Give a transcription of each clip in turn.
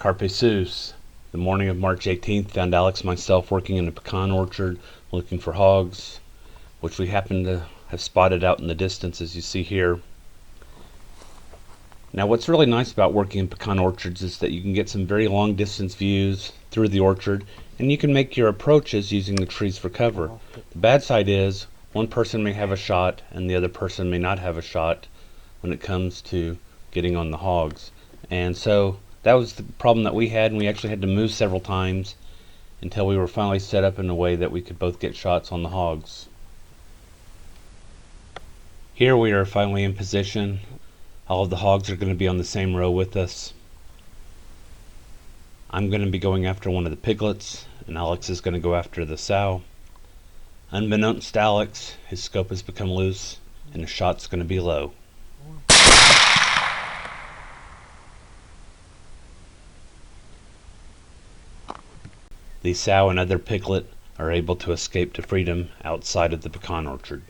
Carpe Sus. The morning of March 18th found Alex and myself working in a pecan orchard looking for hogs, which we happened to have spotted out in the distance as you see here. Now what's really nice about working in pecan orchards is that you can get some very long distance views through the orchard, and you can make your approaches using the trees for cover. The bad side is one person may have a shot and the other person may not have a shot when it comes to getting on the hogs. And so that was the problem that we had, and we actually had to move several times until we were finally set up in a way that we could both get shots on the hogs. Here we are finally in position. All of the hogs are going to be on the same row with us. I'm going to be going after one of the piglets, and Alex is going to go after the sow. Unbeknownst to Alex, his scope has become loose, and the shot's going to be low. The sow and other piglet are able to escape to freedom outside of the pecan orchard.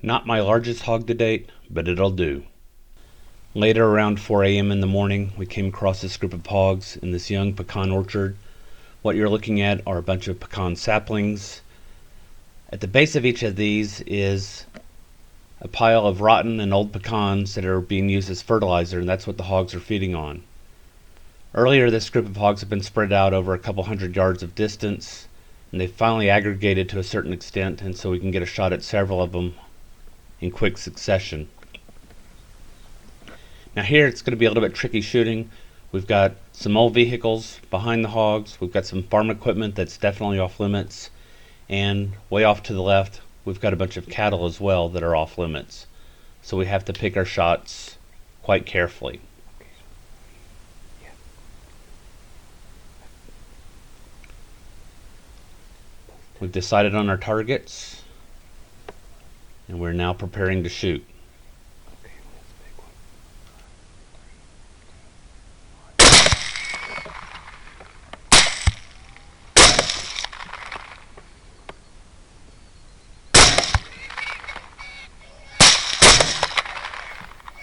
Not my largest hog to date, but it'll do. Later, around 4 a.m. in the morning, we came across this group of hogs in this young pecan orchard. What you're looking at are a bunch of pecan saplings. At the base of each of these is a pile of rotten and old pecans that are being used as fertilizer, and that's what the hogs are feeding on. Earlier, this group of hogs have been spread out over a couple hundred yards of distance, and they've finally aggregated to a certain extent, and so we can get a shot at several of them in quick succession. Now here it's going to be a little bit tricky shooting. We've got some old vehicles behind the hogs, we've got some farm equipment that's definitely off limits, and way off to the left we've got a bunch of cattle as well that are off limits. So we have to pick our shots quite carefully. We've decided on our targets, and we're now preparing to shoot.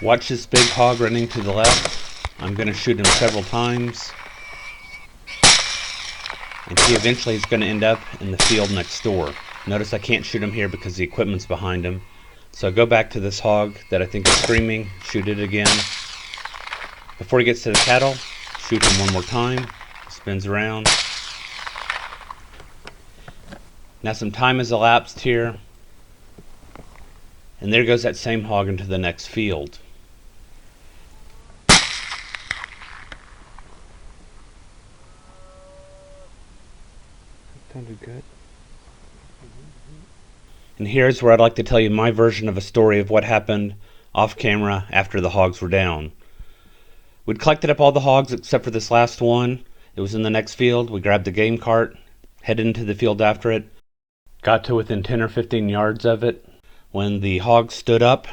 Watch this big hog running to the left. I'm going to shoot him several times. And he eventually is going to end up in the field next door. Notice I can't shoot him here because the equipment's behind him. So I go back to this hog that I think is screaming, shoot it again. Before he gets to the cattle, shoot him one more time. Spins around. Now some time has elapsed here. And there goes that same hog into the next field. Sounded good. And here's where I'd like to tell you my version of a story of what happened off camera after the hogs were down. We'd collected up all the hogs except for this last one. It was in the next field. We grabbed the game cart, headed into the field after it, got to within 10 or 15 yards of it. When the hog stood up,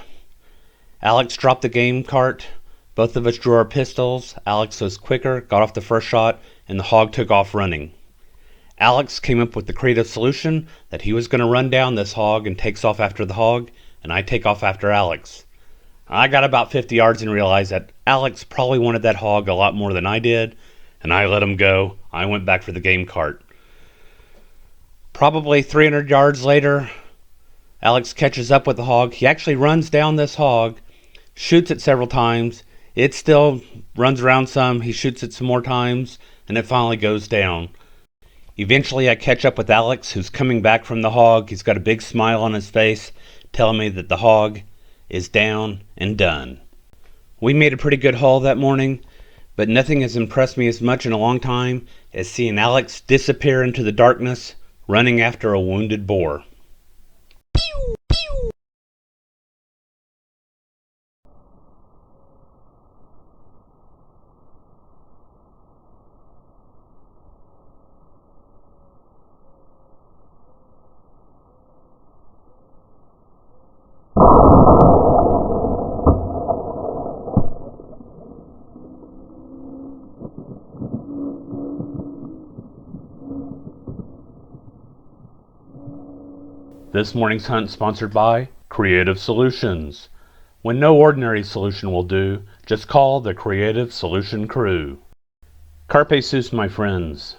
Alex dropped the game cart. Both of us drew our pistols. Alex was quicker, got off the first shot, and the hog took off running. Alex came up with the creative solution that he was going to run down this hog and takes off after the hog, and I take off after Alex. I got about 50 yards and realized that Alex probably wanted that hog a lot more than I did, and I let him go. I went back for the game cart. Probably 300 yards later, Alex catches up with the hog. He actually runs down this hog, shoots it several times. It still runs around some. He shoots it some more times, and it finally goes down. Eventually I catch up with Alex, who's coming back from the hog. He's got a big smile on his face, telling me that the hog is down and done. We made a pretty good haul that morning, but nothing has impressed me as much in a long time as seeing Alex disappear into the darkness, running after a wounded boar. This morning's hunt sponsored by Creative Solutions. When no ordinary solution will do, Just call the Creative Solution Crew. Carpe sus, my friends.